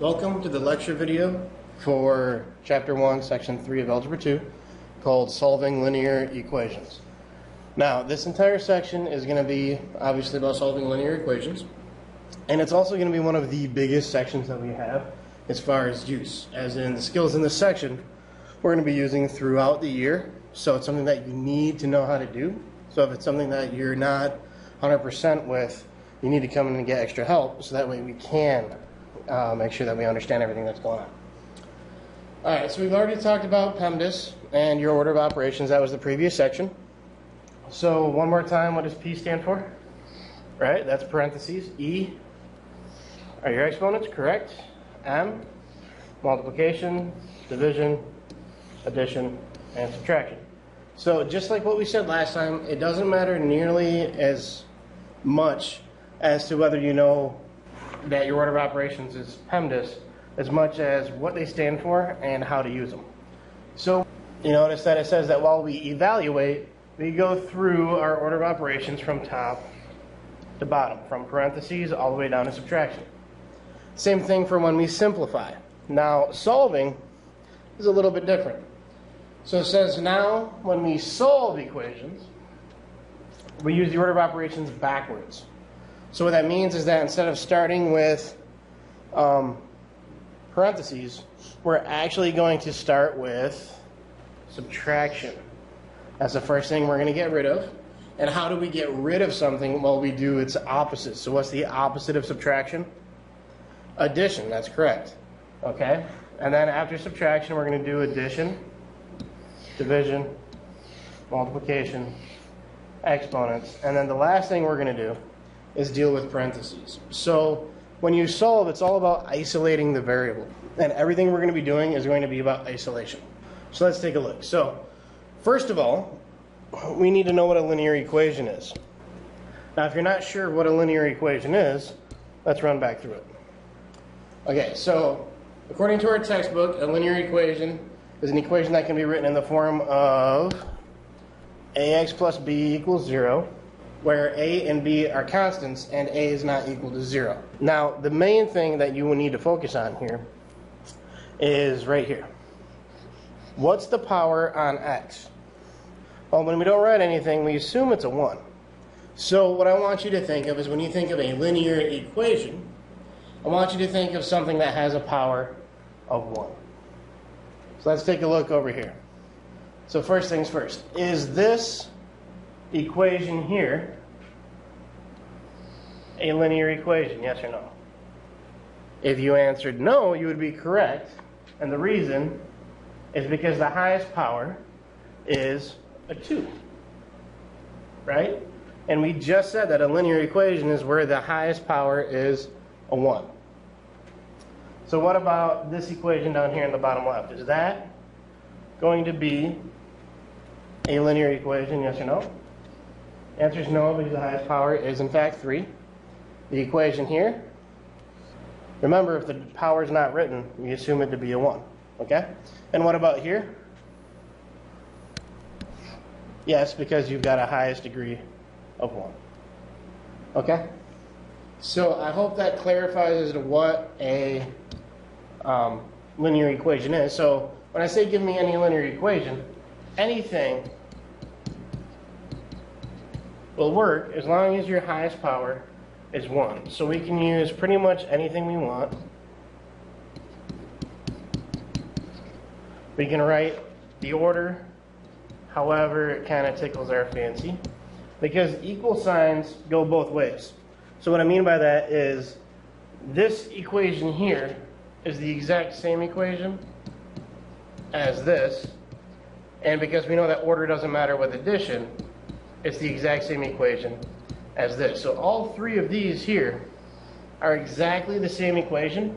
Welcome to the lecture video for Chapter 1, Section 3 of Algebra 2, called Solving Linear Equations. Now, this entire section is going to be obviously about solving linear equations, and it's also going to be one of the biggest sections that we have as far as use, as in the skills in this section we're going to be using throughout the year, so it's something that you need to know how to do. So if it's something that you're not 100% with, you need to come in and get extra help, so that way we can make sure that we understand everything that's going on. Alright, so we've already talked about PEMDAS and your order of operations. That was the previous section. So one more time, what does P stand for? Right, that's parentheses. E are your exponents, correct? M, multiplication, division, addition, and subtraction. So just like what we said last time, it doesn't matter nearly as much as to whether you know that your order of operations is PEMDAS as much as what they stand for and how to use them. So you notice that it says that while we evaluate, we go through our order of operations from top to bottom, from parentheses all the way down to subtraction. Same thing for when we simplify. Now, solving is a little bit different. So it says now when we solve equations, we use the order of operations backwards. So what that means is that instead of starting with parentheses, we're actually going to start with subtraction. That's the first thing we're going to get rid of. And how do we get rid of something? Well, we do its opposite. So what's the opposite of subtraction? Addition, that's correct. Okay? And then after subtraction, we're going to do addition, division, multiplication, exponents. And then the last thing we're going to do is deal with parentheses. So when you solve, it's all about isolating the variable. And everything we're going to be doing is going to be about isolation. So let's take a look. So first of all, we need to know what a linear equation is. Now, if you're not sure what a linear equation is, let's run back through it. Okay, so according to our textbook, a linear equation is an equation that can be written in the form of ax plus b equals 0, where a and b are constants and a is not equal to 0. Now, the main thing that you will need to focus on here is right here. What's the power on x? Well, when we don't write anything, we assume it's a 1. So what I want you to think of is when you think of a linear equation, I want you to think of something that has a power of 1. So let's take a look over here. So first things first, is this equation here a linear equation, yes or no? If you answered no, you would be correct, and the reason is because the highest power is a 2, right? And we just said that a linear equation is where the highest power is a 1. So what about this equation down here in the bottom left? Is that going to be a linear equation, yes or no? The answer is no, because the highest power is in fact 3. The equation here, remember, if the power is not written, we assume it to be a 1. Okay? And what about here? Yes, because you've got a highest degree of 1. Okay? So I hope that clarifies as to what a linear equation is. So when I say give me any linear equation, anything will work as long as your highest power is 1. So we can use pretty much anything we want. We can write the order however it kind of tickles our fancy, because equal signs go both ways. So what I mean by that is this equation here is the exact same equation as this, and because we know that order doesn't matter with addition, it's the exact same equation as this. So all three of these here are exactly the same equation,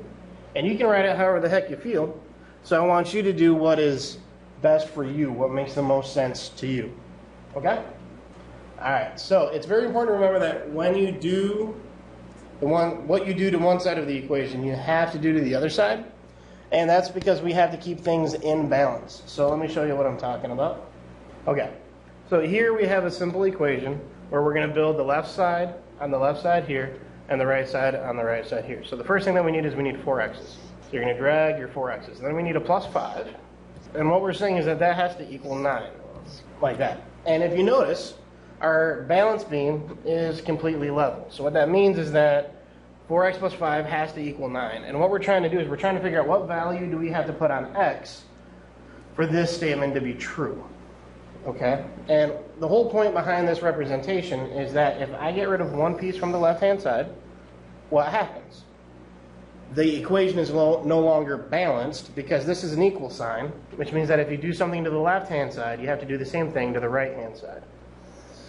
and you can write it however the heck you feel. So I want you to do what is best for you, what makes the most sense to you. Okay? Alright, so it's very important to remember that when you do what you do to one side of the equation, you have to do to the other side. And that's because we have to keep things in balance. So let me show you what I'm talking about. Okay, so here we have a simple equation where we're going to build the left side on the left side here and the right side on the right side here. So the first thing that we need is we need 4x's. you're going to drag your 4x's. Then we need a plus 5. And what we're saying is that that has to equal 9, like that. And if you notice, our balance beam is completely level. So what that means is that 4x plus 5 has to equal 9. And what we're trying to do is we're trying to figure out what value do we have to put on x for this statement to be true. Okay? And the whole point behind this representation is that if I get rid of one piece from the left-hand side, what happens? The equation is no longer balanced because this is an equal sign, which means that if you do something to the left-hand side, you have to do the same thing to the right-hand side.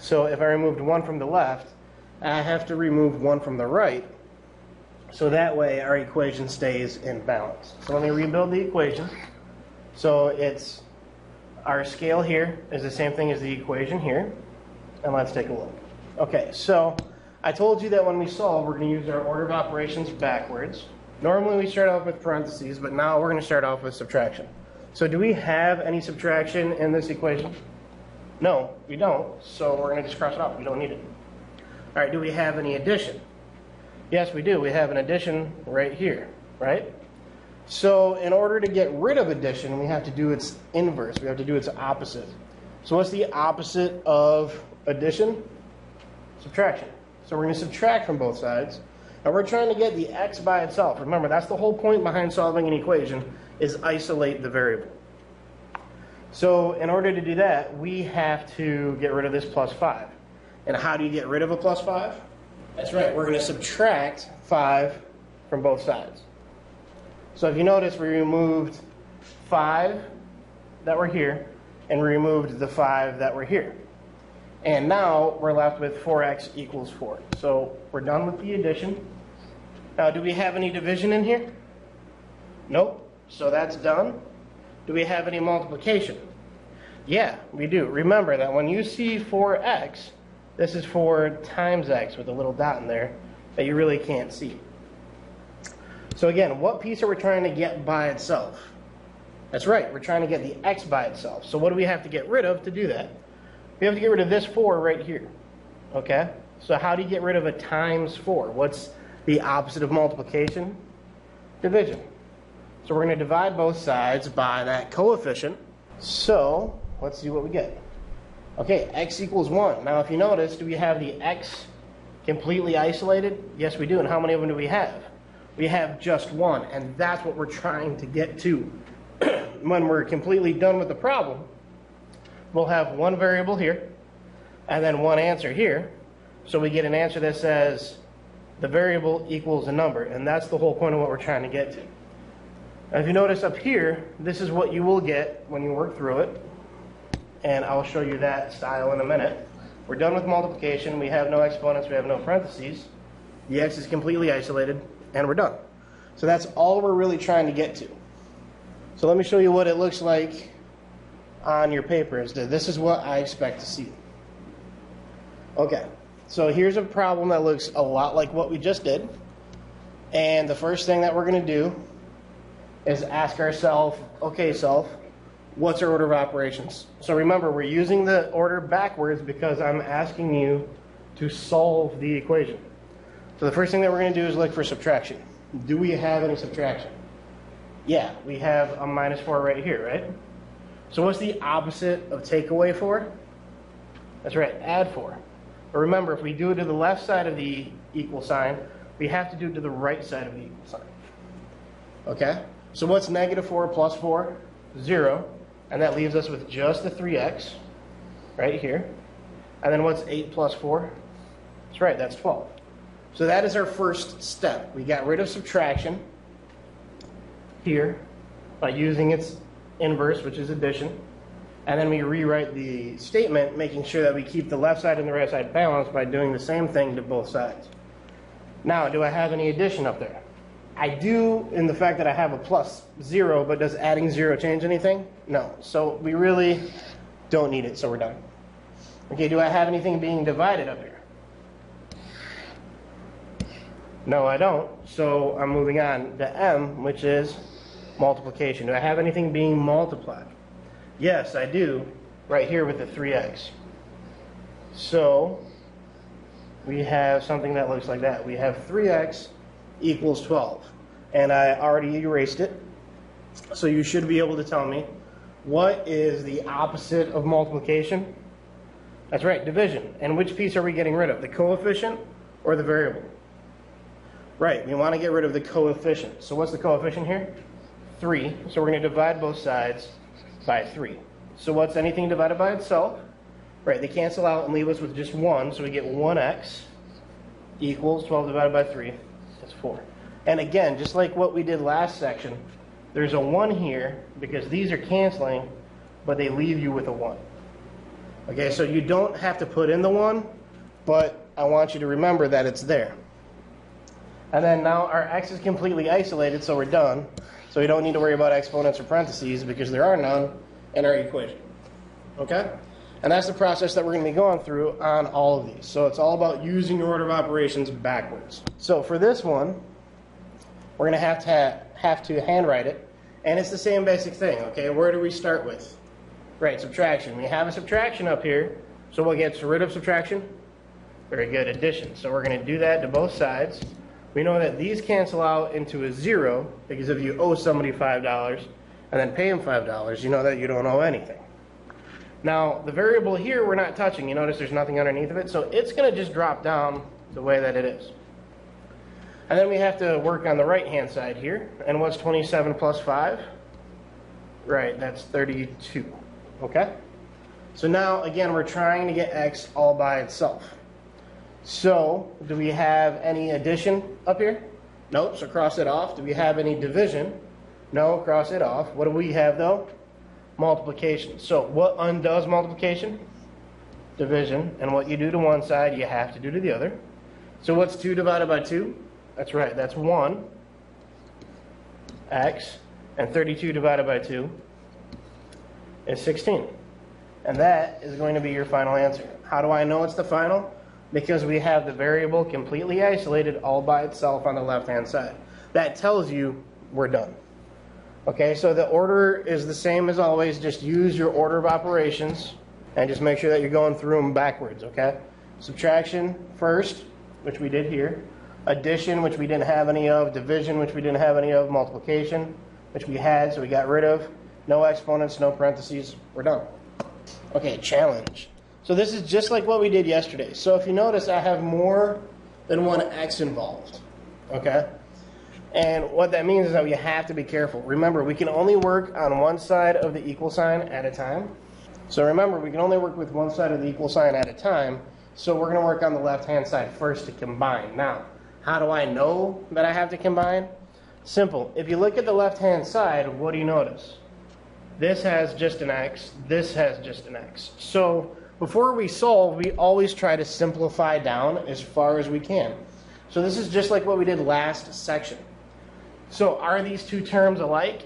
So if I removed one from the left, I have to remove one from the right, so that way our equation stays in balance. So let me rebuild the equation. So it's our scale here is the same thing as the equation here, and let's take a look. Okay, so I told you that when we solve, we're going to use our order of operations backwards. Normally we start off with parentheses, but now we're going to start off with subtraction. So do we have any subtraction in this equation? No, we don't, so we're going to just cross it off. We don't need it. All right, do we have any addition? Yes, we do. We have an addition right here, right? So in order to get rid of addition, we have to do its inverse. We have to do its opposite. So what's the opposite of addition? Subtraction. So we're going to subtract from both sides. And we're trying to get the x by itself. Remember, that's the whole point behind solving an equation, is isolate the variable. So in order to do that, we have to get rid of this plus 5. And how do you get rid of a plus 5? That's right, we're going to subtract 5 from both sides. So if you notice, we removed 5 that were here, and we removed the 5 that were here. And now we're left with 4x equals 4. So we're done with the addition. Now, do we have any division in here? Nope. So that's done. Do we have any multiplication? Yeah, we do. Remember that when you see 4x, this is 4 times x with a little dot in there that you really can't see. So again, what piece are we trying to get by itself? That's right, we're trying to get the x by itself. So what do we have to get rid of to do that? We have to get rid of this 4 right here. Okay? So how do you get rid of a times 4? What's the opposite of multiplication? Division. So we're going to divide both sides by that coefficient. So let's see what we get. Okay, x equals 1. Now if you notice, do we have the x completely isolated? Yes, we do. And how many of them do we have? We have just 1, and that's what we're trying to get to. When we're completely done with the problem, we'll have one variable here, and then one answer here. So we get an answer that says the variable equals a number, and that's the whole point of what we're trying to get to. Now, if you notice up here, this is what you will get when you work through it, and I'll show you that style in a minute. We're done with multiplication. We have no exponents. We have no parentheses. The x is completely isolated, and we're done. So that's all we're really trying to get to. So let me show you what it looks like on your paper. This is what I expect to see. Okay, so here's a problem that looks a lot like what we just did. And the first thing that we're going to do is ask ourselves, okay, self, what's our order of operations? So remember, we're using the order backwards because I'm asking you to solve the equation. So the first thing that we're going to do is look for subtraction. Do we have any subtraction? Yeah, we have a minus 4 right here, right? So what's the opposite of take away 4? That's right, add 4. But remember, if we do it to the left side of the equal sign, we have to do it to the right side of the equal sign. Okay? So what's negative 4 plus 4? 0. And that leaves us with just the 3x right here. And then what's 8 plus 4? That's right, that's 12. So that is our first step. We got rid of subtraction here by using its inverse, which is addition. And then we rewrite the statement, making sure that we keep the left side and the right side balanced by doing the same thing to both sides. Now, do I have any addition up there? I do, in the fact that I have a plus 0, but does adding 0 change anything? No. So we really don't need it, so we're done. Okay, do I have anything being divided up here? No, I don't. So I'm moving on to M, which is multiplication. Do I have anything being multiplied? Yes, I do, right here with the 3x. So we have something that looks like that. We have 3x equals 12. and I already erased it. So you should be able to tell me what is the opposite of multiplication. That's right, division. And which piece are we getting rid of, the coefficient or the variable? Right, we want to get rid of the coefficient. So what's the coefficient here? 3. So we're going to divide both sides by 3. So what's anything divided by itself? Right, they cancel out and leave us with just 1. So we get 1x equals 12 divided by 3. That's 4. And again, just like what we did last section, there's a 1 here because these are canceling, but they leave you with a 1. Okay, so you don't have to put in the 1, but I want you to remember that it's there. And then now our x is completely isolated, so we're done. So we don't need to worry about exponents or parentheses because there are none in our equation. Okay? And that's the process that we're going to be going through on all of these. So it's all about using your order of operations backwards. So for this one, we're going to have to handwrite it. And it's the same basic thing. Okay, where do we start with? Right, subtraction. We have a subtraction up here. So what gets rid of subtraction? Very good, addition. So we're going to do that to both sides. We know that these cancel out into a 0 because if you owe somebody $5 and then pay them $5, you know that you don't owe anything. Now, the variable here we're not touching. You notice there's nothing underneath of it, so it's going to just drop down the way that it is. And then we have to work on the right-hand side here. And what's 27 plus 5? Right, that's 32. Okay? So now, again, we're trying to get x all by itself. So, do we have any addition up here? Nope, so cross it off. Do we have any division? No, cross it off. What do we have, though? Multiplication. So, what undoes multiplication? Division. And what you do to one side, you have to do to the other. So, what's 2 divided by 2? That's right, that's 1. X. And 32 divided by 2 is 16. And that is going to be your final answer. How do I know it's the final? Because we have the variable completely isolated all by itself on the left-hand side. That tells you we're done. Okay, so the order is the same as always. Just use your order of operations and just make sure that you're going through them backwards, okay? Subtraction first, which we did here. Addition, which we didn't have any of. Division, which we didn't have any of. Multiplication, which we had, so we got rid of. No exponents, no parentheses. We're done. Okay, challenge. So this is just like what we did yesterday. So if you notice, I have more than one x involved, okay? And what that means is that we have to be careful. Remember, we can only work on one side of the equal sign at a time. So remember, we can only work with one side of the equal sign at a time. So we're going to work on the left-hand side first to combine. Now, how do I know that I have to combine? Simple. If you look at the left-hand side, what do you notice? This has just an x. This has just an x. So before we solve, we always try to simplify down as far as we can. So this is just like what we did last section. So are these two terms alike?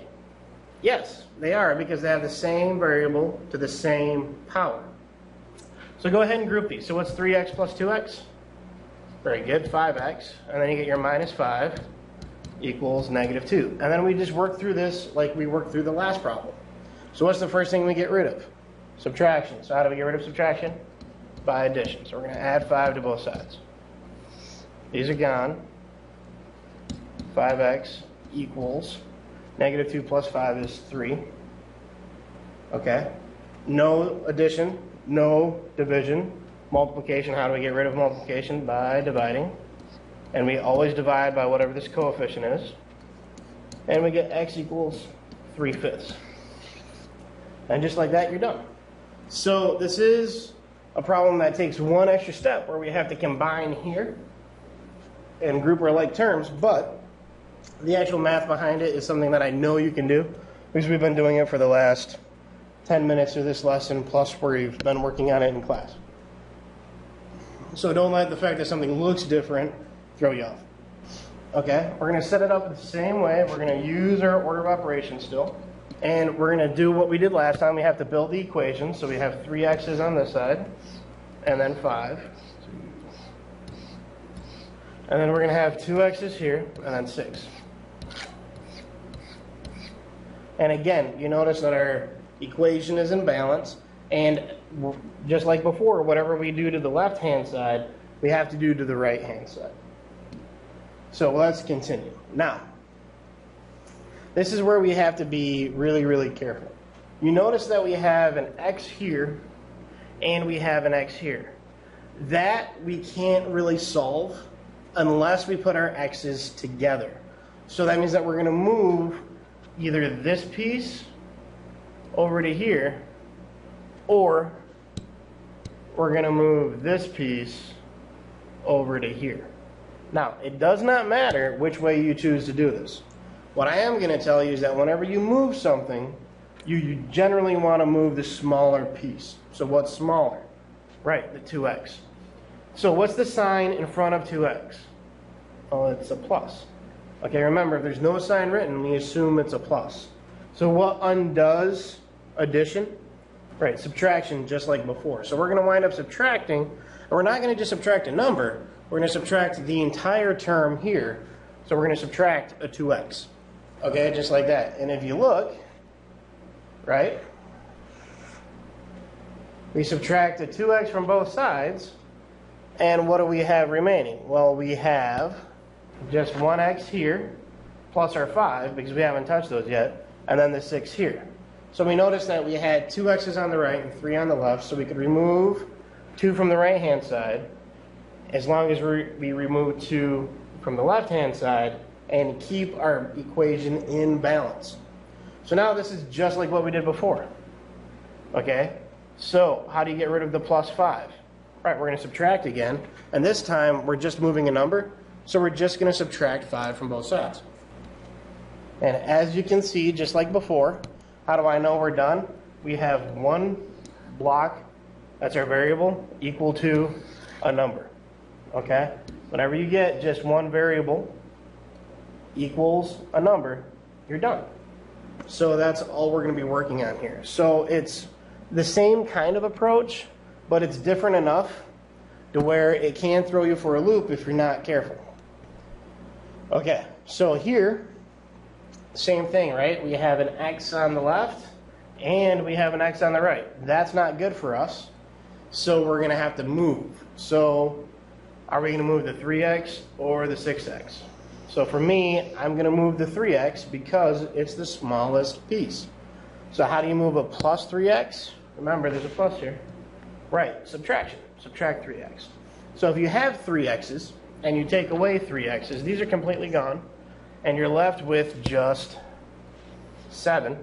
Yes, they are, because they have the same variable to the same power. So go ahead and group these. So what's 3x plus 2x? Very good, 5x. And then you get your minus 5 equals negative 2. And then we just work through this like we worked through the last problem. So what's the first thing we get rid of? Subtraction. So how do we get rid of subtraction? By addition. So we're going to add 5 to both sides. These are gone. 5x equals negative 2 plus 5 is 3. Okay. No addition, no division. Multiplication, how do we get rid of multiplication? By dividing. And we always divide by whatever this coefficient is. And we get x equals 3/5. And just like that, you're done. So this is a problem that takes one extra step where we have to combine here and group our like terms, but the actual math behind it is something that I know you can do because we've been doing it for the last 10 minutes of this lesson, plus we've been working on it in class. So don't let the fact that something looks different throw you off. Okay, we're going to set it up the same way. We're going to use our order of operations still. And we're going to do what we did last time. We have to build the equation. So we have 3 x's on this side, and then 5. And then we're going to have 2 x's here, and then 6. And again, you notice that our equation is in balance. And just like before, whatever we do to the left-hand side, we have to do to the right-hand side. So let's continue. Now, this is where we have to be really, really careful. You notice that we have an x here and we have an x here. That we can't really solve unless we put our x's together. So that means that we're going to move either this piece over to here, or we're going to move this piece over to here. Now, it does not matter which way you choose to do this. What I am going to tell you is that whenever you move something, you generally want to move the smaller piece. So what's smaller? Right, the 2x. So what's the sign in front of 2x? Oh, it's a plus. Okay, remember, if there's no sign written, we assume it's a plus. So what undoes addition? Right, subtraction, just like before. So we're going to wind up subtracting, and we're not going to just subtract a number, we're going to subtract the entire term here. So we're going to subtract a 2x. Okay, just like that. And if you look, right, we subtract a 2x from both sides, and what do we have remaining? Well, we have just 1x here, plus our 5, because we haven't touched those yet, and then the 6 here. So we notice that we had 2 x's on the right and 3 on the left, so we could remove 2 from the right-hand side, as long as we remove 2 from the left-hand side, and keep our equation in balance. So now this is just like what we did before. Okay? So how do you get rid of the plus 5? Right, we're going to subtract again, and this time we're just moving a number, so we're just going to subtract 5 from both sides. And as you can see, just like before, how do I know we're done? We have one block, that's our variable, equal to a number. Okay? Whenever you get just one variable equals a number, you're done. So that's all we're going to be working on here. So it's the same kind of approach, but it's different enough to where it can throw you for a loop if you're not careful. Okay, so here, same thing, right? We have an x on the left and we have an x on the right. That's not good for us, so we're going to have to move. So are we going to move the 3x or the 6x? So for me, I'm going to move the 3x because it's the smallest piece. So how do you move a plus 3x? Remember, there's a plus here. Right, subtraction. Subtract 3x. So if you have 3x's and you take away 3x's, these are completely gone, and you're left with just 7.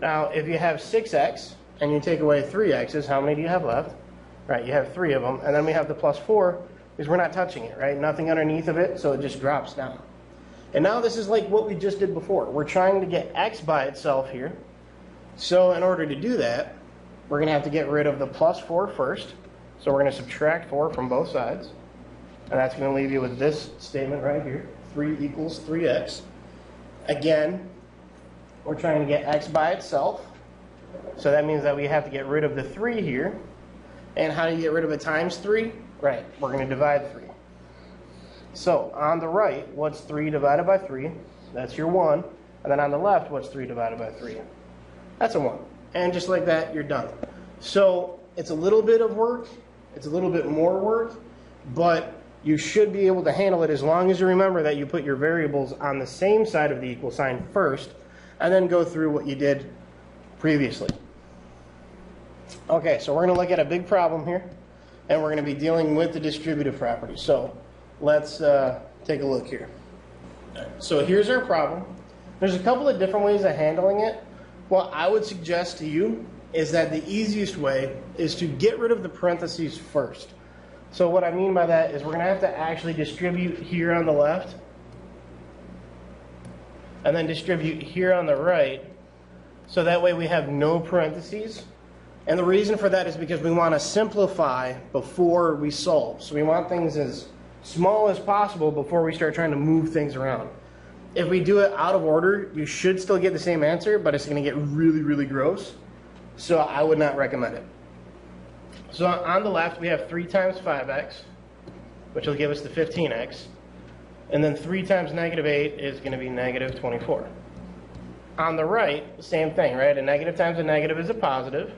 Now, if you have 6x and you take away 3x's, how many do you have left? Right, you have 3 of them, and then we have the plus 4 because we're not touching it, right? Nothing underneath of it, so it just drops down. And now this is like what we just did before. We're trying to get x by itself here. So in order to do that, we're going to have to get rid of the plus 4 first. So we're going to subtract 4 from both sides. And that's going to leave you with this statement right here. 3 equals 3x. Again, we're trying to get x by itself. So that means that we have to get rid of the 3 here. And how do you get rid of a times 3? Right, we're going to divide 3. So on the right, what's 3 divided by 3? That's your 1. And then on the left, what's 3 divided by 3? That's a 1. And just like that, you're done. So it's a little bit of work. It's a little bit more work. But you should be able to handle it as long as you remember that you put your variables on the same side of the equal sign first, and then go through what you did previously. Okay, so we're going to look at a big problem here, and we're going to be dealing with the distributive property. So let's take a look here. So here's our problem. There's a couple of different ways of handling it. What I would suggest to you is that the easiest way is to get rid of the parentheses first. So what I mean by that is we're going to have to actually distribute here on the left, and then distribute here on the right, so that way we have no parentheses. And the reason for that is because we want to simplify before we solve. So we want things as small as possible before we start trying to move things around. If we do it out of order, you should still get the same answer, but it's going to get really, really gross. So I would not recommend it. So on the left, we have 3 times 5x, which will give us the 15x. And then 3 times negative 8 is going to be negative 24. On the right, same thing, right? A negative times a negative is a positive.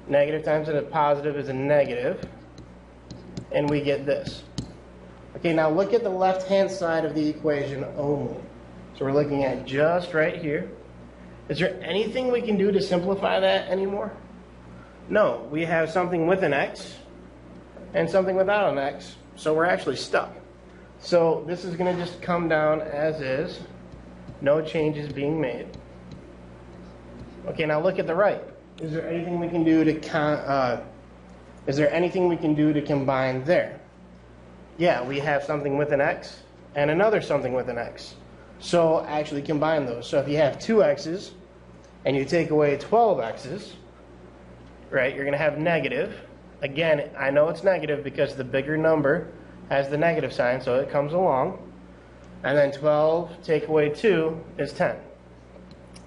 Negative times a positive is a negative. And we get this. Okay, now look at the left-hand side of the equation only. So we're looking at just right here. Is there anything we can do to simplify that anymore? No, we have something with an x and something without an x, so we're actually stuck. So this is going to just come down as is, no changes being made. Okay, now look at the right. Is there anything we can do to combine there? Yeah, we have something with an x and another something with an x. So actually combine those. So if you have 2 x's and you take away 12 x's, right, you're going to have negative. Again, I know it's negative because the bigger number has the negative sign, so it comes along. And then 12 take away 2 is 10.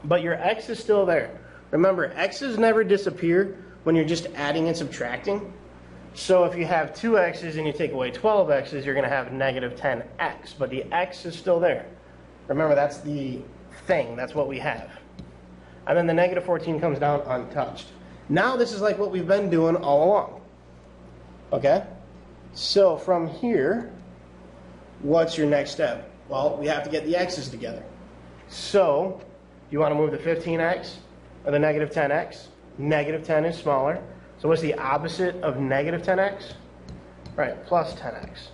But your x is still there. Remember, x's never disappear when you're just adding and subtracting. So if you have 2 x's and you take away 12 x's, you're going to have negative 10x. But the x is still there. Remember, that's the thing. That's what we have. And then the negative 14 comes down untouched. Now this is like what we've been doing all along. Okay? So from here, what's your next step? Well, we have to get the x's together. So, you want to move the 15x or the negative 10x? Negative 10 is smaller. So what's the opposite of negative 10x? Right, plus 10x.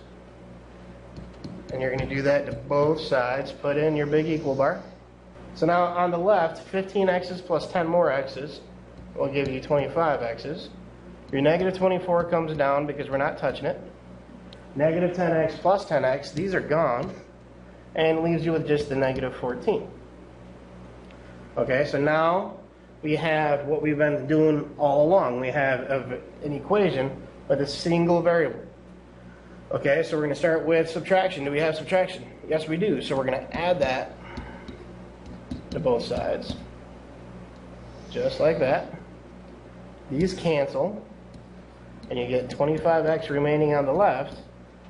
And you're going to do that to both sides. Put in your big equal bar. So now on the left, 15x's plus 10 more x's will give you 25x's. Your negative 24 comes down because we're not touching it. Negative 10x plus 10x, these are gone, and leaves you with just the negative 14. Okay, so now we have what we've been doing all along. We have an equation with a single variable. Okay, so we're going to start with subtraction. Do we have subtraction? Yes, we do. So we're going to add that to both sides. Just like that. These cancel. And you get 25x remaining on the left.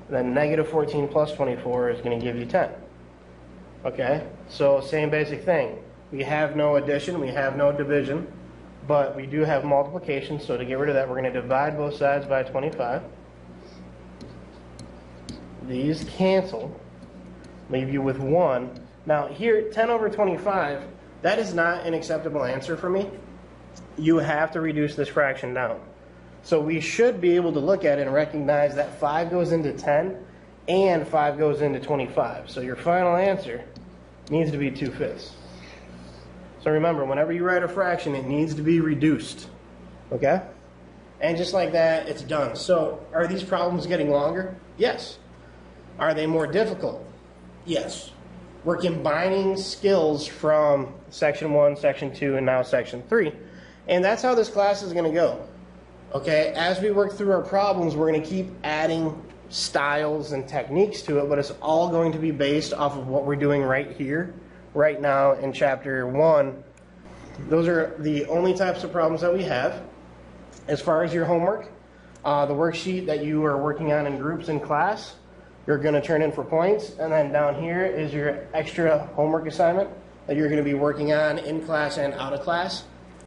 And then negative 14 plus 24 is going to give you 10. Okay, so same basic thing. We have no addition, we have no division, but we do have multiplication. So to get rid of that, we're going to divide both sides by 25. These cancel, leave you with 1. Now here, 10 over 25, that is not an acceptable answer for me. You have to reduce this fraction down. So we should be able to look at it and recognize that 5 goes into 10 and 5 goes into 25. So your final answer needs to be 2/5. So remember, whenever you write a fraction, it needs to be reduced. Okay? And just like that, it's done. So are these problems getting longer? Yes. Are they more difficult? Yes. We're combining skills from section 1, section 2, and now section 3. And that's how this class is going to go. Okay, as we work through our problems, we're going to keep adding styles and techniques to it, but it's all going to be based off of what we're doing right here, right now in chapter 1. Those are the only types of problems that we have. As far as your homework, the worksheet that you are working on in groups in class, you're going to turn in for points, and then down here is your extra homework assignment that you're going to be working on in class and out of class.